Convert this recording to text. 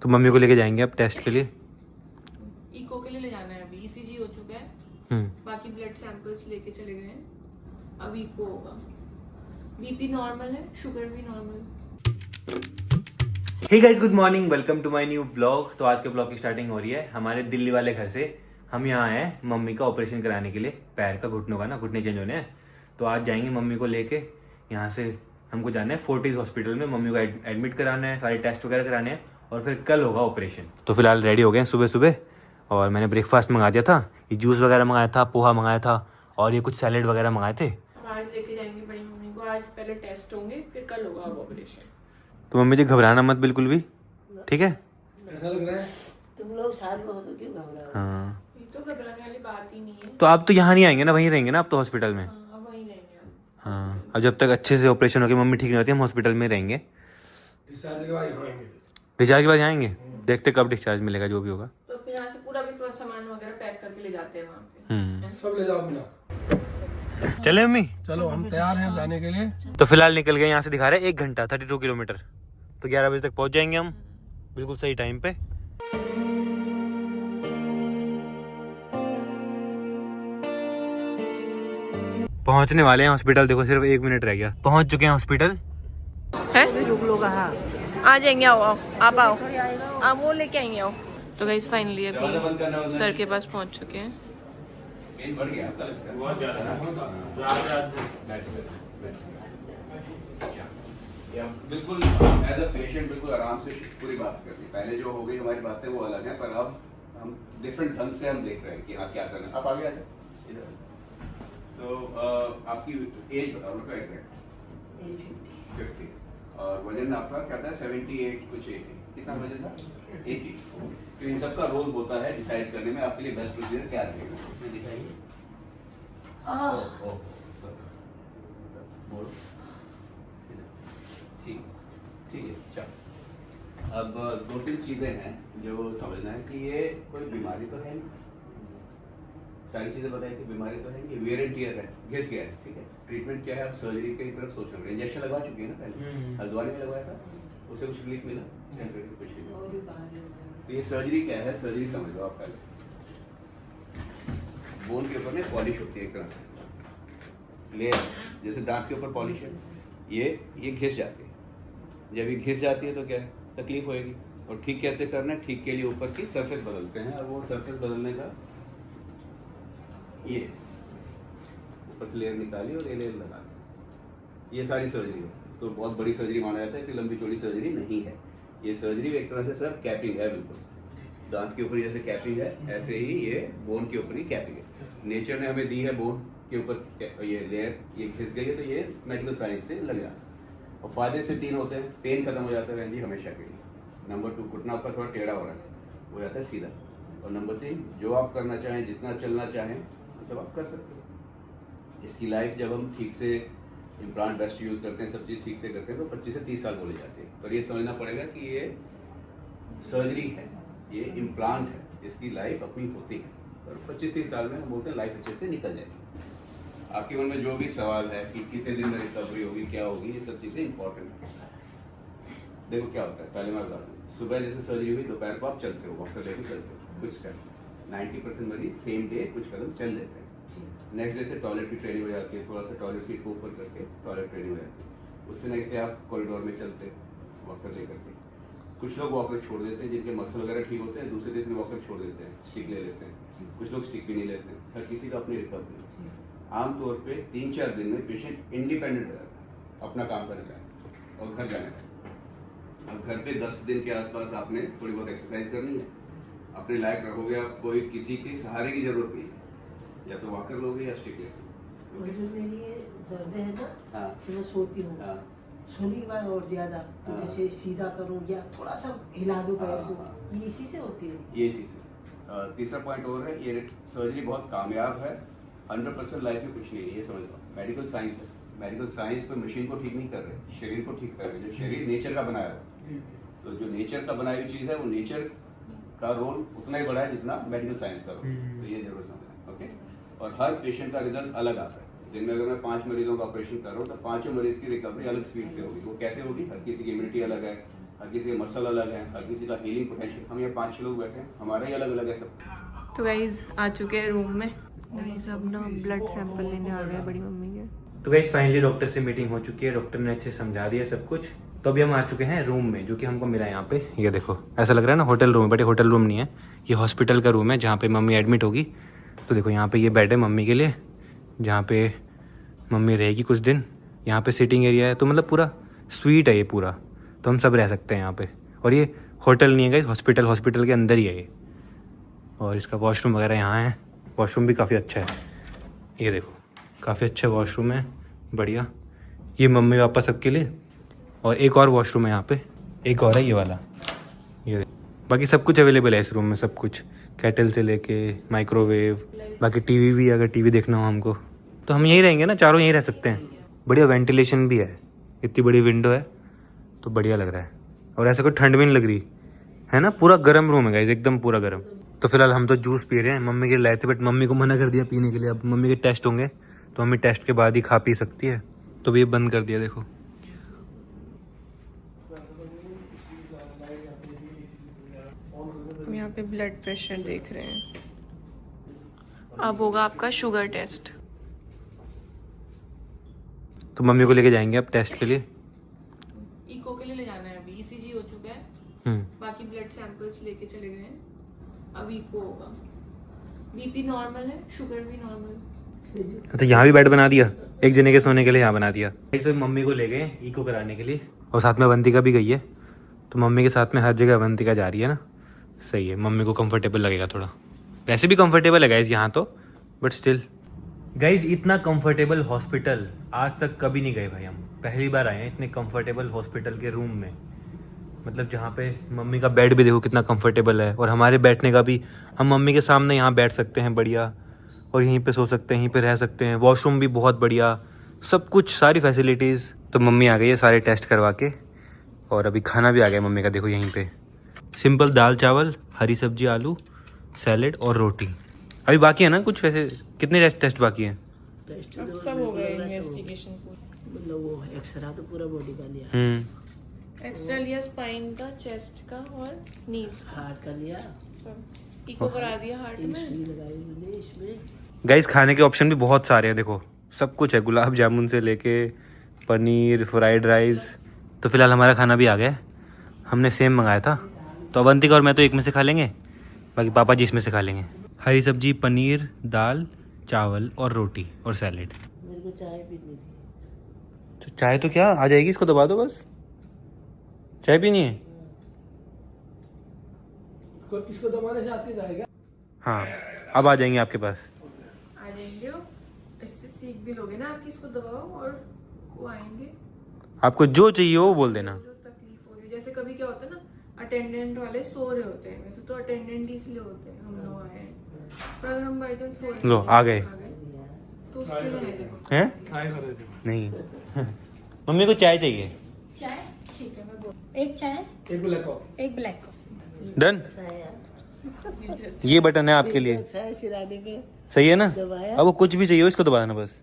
तो मम्मी को लेके जाएंगे अब टेस्ट के लिए। इको के लिए ले जाना है, अभी ईसीजी हो चुका है, बाकी ब्लड सैंपल्स लेके चले गए हैं, अब इको होगा। बीपी नॉर्मल है, शुगर भी normal. Hey guys, good morning, welcome to my new vlog. तो आज के ब्लॉग की स्टार्टिंग हो रही है हमारे दिल्ली वाले घर से। हम यहाँ आए हैं मम्मी का ऑपरेशन कराने के लिए, पैर का, घुटनों का ना, घुटने चेंज होने हैं। तो आज जाएंगे मम्मी को लेके। यहाँ से हमको जाना है फोर्टिस हॉस्पिटल में, मम्मी को एडमिट कराना है, सारे टेस्ट वगैरह कराने हैं और फिर कल होगा ऑपरेशन। तो फिलहाल रेडी हो गए हैं सुबह सुबह, और मैंने ब्रेकफास्ट मंगा दिया था, ये जूस वगैरह मंगाया था, पोहा मंगाया था और ये कुछ सैलेड वगैरह मंगाए थे। आज लेके जाएंगे बड़ी मम्मी को, आज पहले टेस्ट होंगे फिर कल होगा अब ऑपरेशन। तो मम्मी जी घबराना मत बिल्कुल भी, ठीक है? ऐसा लग रहा है तुम लोग साथ में हो तो क्यों घबराओ? हाँ, ये तो घबराने वाली बात ही नहीं है। तो आप तो यहाँ नहीं आएंगे ना, वहीं रहेंगे ना आप तो हॉस्पिटल में? हाँ, अब वहीं रहेंगे हम। हाँ, अब जब तक अच्छे से ऑपरेशन होगी, मम्मी ठीक नहीं होती, हम हॉस्पिटल में रहेंगे। डिस्चार्ज के बाद यहाँ आएंगे। डिस्चार्ज के बाद आएंगे, देखते कब डिस्चार्ज मिलेगा, जो भी होगा। तो फिर यहाँ से पूरा भी सामान वगैरह पैक करके ले जाते हैं वहाँ पे। सब ले जाओ अपना। चले मम्मी? चलो हम तैयार हैं जाने के लिए। तो फिलहाल निकल गए यहाँ से, दिखा रहे हैं 1 घंटा 32 किलोमीटर। तो 11 बजे तक पहुँच जाएंगे हम, बिल्कुल सही टाइम पे। पहुंचने वाले हैं हॉस्पिटल, देखो सिर्फ 1 मिनट रह गया, पहुंच चुके हैं हॉस्पिटल। आ जाएंगे, आओ आओ, आप आओ, आप वो लेके आएंगे, आओ। तो गाइस फाइनली अभी सर के पास पहुंच चुके हैं। बिल्कुल एज अ पेशेंट बिल्कुल आराम से पूरी बात करनी। पहले जो हो गई हमारी बातें वो अलग है, पर अब हम डिफरेंट ढंग से हम देख रहे हैं कि हाँ क्या करना है। आप आगे आ जाए इधर। तो आपकी एज बताओ ना एग्जैक्ट? 50 और वजन आपका क्या था? 78 कुछ 80, कितना वजन था? 80। तो इन सबका रोल होता है डिसाइड करने में आपके लिए बेस्ट प्रोसीजर क्या रहेगा, इसमें दिखाइए। ठीक है, चलो। अब 2-3 चीजें हैं जो समझना है कि ये कोई बीमारी तो है नहीं। सारी चीजें बताइए कि बीमारी तो है, ये वेयर एंड टियर है, घिस गया है, ठीक है। ट्रीटमेंट क्या है? आप सर्जरी की तरफ सोच रहे हैं। इंजेक्शन लगवा चुके हैं ना पहले, हल्द्वानी में लगवाया था, उससे कुछ रिलीफ मिला? कुछ नहीं। तो ये सर्जरी क्या है? सर्जरी समझ लो आप पहले। बोन के ऊपर में पॉलिश होती है एक तरह से, लेयर, जैसे दांत के ऊपर पॉलिश है, ये घिस जाती है। जब ये घिस जाती है तो क्या तकलीफ होएगी, और ठीक कैसे करना है? ठीक के लिए ऊपर की सरफेस बदलते हैं, और वो सरफेस बदलने का ये ऊपर से लेयर निकाली और ये लेयर लगा दी। ये सारी सर्जरी है। इसको बहुत बड़ी सर्जरी माना जाता है, इतनी लंबी चौड़ी सर्जरी नहीं है ये सर्जरी। एक तरह से सर कैपिंग है, बिल्कुल दांत के ऊपर जैसे कैपिंग है, ऐसे ही ये बोन के ऊपर ही कैपिंग है। नेचर ने हमें दी है बोन के ऊपर ये लेयर, ये घिस गई है तो ये मेडिकल साइंस से लग जाता है। और फायदे से 3 होते हैं, पेन खत्म हो जाता है बहन जी हमेशा के लिए। नंबर 2, घुटना आपका थोड़ा टेढ़ा हो रहा है, हो जाता है सीधा। और नंबर 3, जो आप करना चाहें, जितना चलना चाहें वो सब आप कर सकते हो। इसकी लाइफ जब हम ठीक से इम्प्लांट बेस्ट यूज़ करते हैं, सब चीज़ ठीक से करते हैं, तो 25 से 30 साल बोले जाते हैं। पर ये समझना पड़ेगा कि ये सर्जरी है, ये इम्प्लांट है, इसकी लाइफ अपनी होती है। और 25-30 साल में हम बोलते हैं लाइफ अच्छे से निकल जाएगी। आपके मन में जो भी सवाल है कि कितने दिन में रिकवरी होगी, क्या होगी, ये सब चीज़ें इंपॉर्टेंट है। देखो क्या होता है, पहले मैं बता दूँ, सुबह जैसे सर्जरी हुई, दोपहर को आप चलते हो, वॉकर लेके चलते हो कुछ स्टेप। 90% मरीज सेम डे कुछ कदम चल लेते हैं। नेक्स्ट डे से टॉयलेट की ट्रेनिंग हो जाती है, थोड़ा सा टॉयलेट सीट को ऊपर करके टॉयलेट ट्रेनिंग हो जाती है। उससे नेक्स्ट डे आप कॉरिडोर में चलते वॉकर लेकर के। कुछ लोग वॉकर छोड़ देते हैं, जिनके मसल वगैरह ठीक होते हैं, दूसरे दिन वॉकर छोड़ देते हैं, स्टिक ले लेते हैं। कुछ लोग स्टिक भी नहीं लेते हैं। हर किसी का अपनी रिकवरी। आमतौर पे 3-4 दिन में पेशेंट इंडिपेंडेंट हो जाता है, अपना काम करने का और घर जाने का। अब घर पे 10 दिन के आसपास आपने थोड़ी बहुत एक्सरसाइज करनी है, अपने लायक रहोगे आप, कोई किसी के सहारे की जरूरत नहीं है, या तो वॉकर लोगे या स्टिक लोगे। जो मेरी ये दर्द है ना, हाँ। तो मैं सोती हूँ, सोने के बाद और ज्यादा, तो जैसे सीधा करूँ या थोड़ा सा हिला दूँ पैर को, ये इसी से होती है। ये इसी से। तीसरा पॉइंट और है, ये सर्जरी बहुत कामयाब है। 100% लाइफ में कुछ नहीं है, ये समझ लो। मेडिकल साइंस है, मेडिकल साइंस कोई मशीन को ठीक नहीं कर रहे, शरीर को ठीक कर रहे। जो शरीर नेचर का बनाया हुआ, तो जो नेचर का बनाई हुई चीज़ है, वो नेचर का रोल उतना ही बड़ा है जितना मेडिकल साइंस का रोल। तो ये जरूर समझना, ओके। और हर पेशेंट का रिजल्ट अलग आता है। दिन में अगर मैं 5 मरीजों का ऑपरेशन कर रहा हूँ, तो 5 मरीज की रिकवरी अलग स्पीड से होगी। वो कैसे होगी? हर किसी की इम्यूनिटी अलग है, हर किसी का मसल अलग है, हर किसी का हीलिंग पोटेंशियल। हम यहाँ 5-6 लोग बैठे हैं, हमारा ही अलग अलग है सब। तो गाइज आ चुके हैं रूम में। गाइज अब ना ब्लड सैंपल लेने आ गए हैं बड़ी मम्मी के। तो गाइस फाइनली डॉक्टर से मीटिंग हो चुकी है, डॉक्टर ने अच्छे समझा दिया सब कुछ। तो अभी हम आ चुके हैं रूम में, जो कि हमको मिला यहाँ पे। ये देखो, ऐसा लग रहा है ना होटल रूम है, बट ये होटल रूम नहीं है, ये हॉस्पिटल का रूम है जहाँ पे मम्मी एडमिट होगी। तो देखो यहाँ पे ये बेड है मम्मी के लिए, जहाँ पे मम्मी रहेगी कुछ दिन। यहाँ पे सिटिंग एरिया है, तो मतलब पूरा स्वीट है ये पूरा, तो हम सब रह सकते हैं यहाँ पे। और ये होटल नहीं है गाइस, हॉस्पिटल के अंदर ही है ये। और इसका वॉशरूम वगैरह यहाँ है, वॉशरूम भी काफ़ी अच्छा है। ये देखो काफ़ी अच्छा वॉशरूम है, बढ़िया। ये मम्मी पापा सबके लिए। और एक और वॉशरूम है यहाँ पे, एक और है ये वाला। ये बाकी सब कुछ अवेलेबल है इस रूम में, सब कुछ, केटल से लेके माइक्रोवेव, बाकी टीवी भी, अगर टीवी देखना हो हमको तो हम यहीं रहेंगे ना, चारों यहीं रह सकते हैं। बढ़िया वेंटिलेशन भी है, इतनी बड़ी विंडो है, तो बढ़िया लग रहा है। और ऐसा कोई ठंड भी नहीं लग रही है ना, पूरा गर्म रूम है गाइस, एकदम पूरा गर्म। तो फिलहाल हम तो जूस पी रहे हैं, मम्मी के लिए लाए थे बट मम्मी को मना कर दिया पीने के लिए। अब मम्मी के टेस्ट होंगे तो मम्मी टेस्ट के बाद ही खा पी सकती है, तो भी ये बंद कर दिया। देखो हम यहाँ पे ब्लड प्रेशर देख रहे हैं। अब होगा आपका शुगर टेस्ट। तो मम्मी को लेके जाएंगे अब टेस्ट के लिए। इको के लिए ले जाना है अभी, ईसीजी हो चुका है, बाकी ब्लड सैंपल्स लेके चले गए हैं। अब इको होगा। बीपी नॉर्मल है, शुगर भी नॉर्मल। तो यहाँ भी बेड बना दिया, एक जने के सोने के लिए यहाँ बना दिया। इसे मम्मी को ले गए इको कराने के लिए, और साथ में अवंतिका भी गई है। तो मम्मी के साथ में हर जगह अवंतिका जा रही है ना, सही है। मम्मी को कंफर्टेबल लगेगा थोड़ा, वैसे भी कंफर्टेबल है गाइज यहाँ तो, बट स्टिल। गाइज इतना कंफर्टेबल हॉस्पिटल आज तक कभी नहीं गए भाई, हम पहली बार आए हैं इतने कंफर्टेबल हॉस्पिटल के रूम में। मतलब जहाँ पे मम्मी का बेड भी देखो कितना कंफर्टेबल है, और हमारे बैठने का भी, हम मम्मी के सामने यहाँ बैठ सकते हैं बढ़िया, और यहीं पे सो सकते हैं, यहीं पे रह सकते हैं। वॉशरूम भी बहुत बढ़िया, सब कुछ, सारी फैसिलिटीज़। तो मम्मी आ गई है सारे टेस्ट करवा के, और अभी खाना भी आ गया मम्मी का, देखो यहीं पे सिंपल दाल चावल, हरी सब्जी, आलू, सैलेड और रोटी। अभी बाकी है ना कुछ, वैसे कितने टेस्ट बाकी हैं? टेस्ट अब सब हो गए इन्वेस्टिगेशन पूरा। मतलब वो एक्सरा तो पूरा बॉडी का लिया, एक्स्ट्रा लिया स्पाइन का, चेस्ट का और नीज का, हार्ट का लिया, सब इको करा दिया हार्ट में। सुई लगाई मैंने इसमें। गाइस खाने के ऑप्शन भी बहुत सारे हैं, देखो सब कुछ है, गुलाब जामुन से लेके पनीर, फ्राइड राइस। तो फिलहाल हमारा खाना भी आ गया है, हमने सेम मंगाया था। तो अवंतिका और मैं तो एक में से खा लेंगे, बाकी पापा जी इसमें से खा लेंगे। हरी सब्जी, पनीर, दाल, चावल और रोटी और सैलेड। मेरे को चाय पीनी थी। तो चाय तो क्या आ जाएगी, इसको दबा दो बस। चाय पीनी है? इसको दबाने से आते जाएगा। हाँ अब आ जाएंगे आपके पास। आ जाएंगे, इससे सीख भी लोगे ना आपकी, इसको दबाओ और वो आएंगे। आपको जो चाहिए वो बोल देना। जो तकलीफ हो रही है, जैसे कभी क्या होता है ना, अटेंडेंट वाले सो रहे होते हैं, वैसे तो अटेंडेंट इसलिए होते हैं, हम लोग आए हैं, पर अगर हम बाई चांस सो रहे लो आ गए तो उसके लिए है देखो। हैं? नहीं मम्मी को चाय चाहिए। चाय ठीक है, मैं बोल एक चाय एक ब्लैक कॉफी। एक ब्लैक कॉफी। डन। ये बटन है आपके लिए, चाय सिराने पे सही है ना? दबाया। अब वो कुछ भी चाहिए हो इसको दबा देना बस।